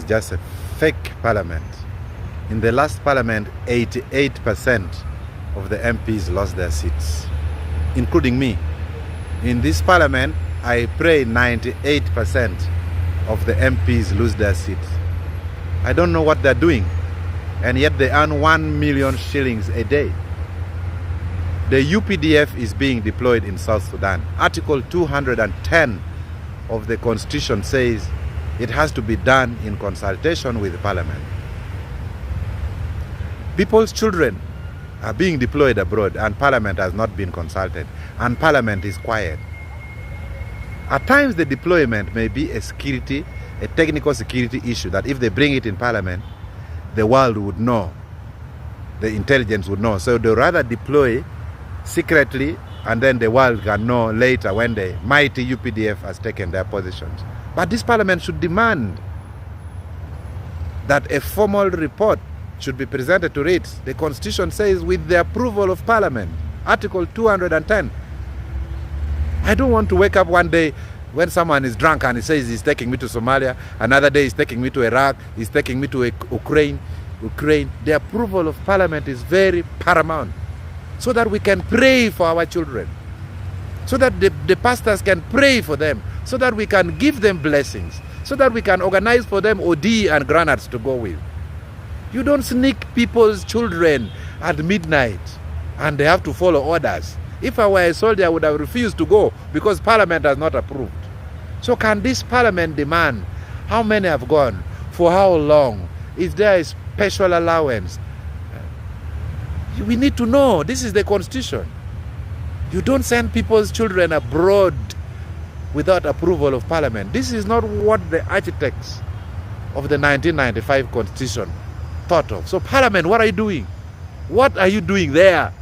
is just a fake parliament. In the last parliament, 88% of the MPs lost their seats, including me. In this parliament, I pray 98% of the MPs lose their seats. I don't know what they're doing, and yet they earn 1 million shillings a day. The UPDF is being deployed in South Sudan. Article 210 of the Constitution says it has to be done in consultation with the Parliament. People's children are being deployed abroad and Parliament has not been consulted, and Parliament is quiet. At times the deployment may be a technical security issue that if they bring it in Parliament, the world would know, the intelligence would know. So they rather deploy secretly, and then the world can know later when the mighty UPDF has taken their positions. But this Parliament should demand that a formal report should be presented to it. The Constitution says with the approval of Parliament, Article 210. I don't want to wake up one day when someone is drunk and he says he's taking me to Somalia, another day he's taking me to Iraq, he's taking me to Ukraine. The approval of Parliament is very paramount, so that we can pray for our children, so that the pastors can pray for them, so that we can give them blessings, so that we can organize for them OD and granates to go with. You don't sneak people's children at midnight and they have to follow orders. If I were a soldier, I would have refused to go because Parliament has not approved. So can this Parliament demand how many have gone, for how long? Is there a special allowance? We need to know. This is the Constitution. You don't send people's children abroad without approval of Parliament. This is not what the architects of the 1995 Constitution thought of. So Parliament, what are you doing? What are you doing there?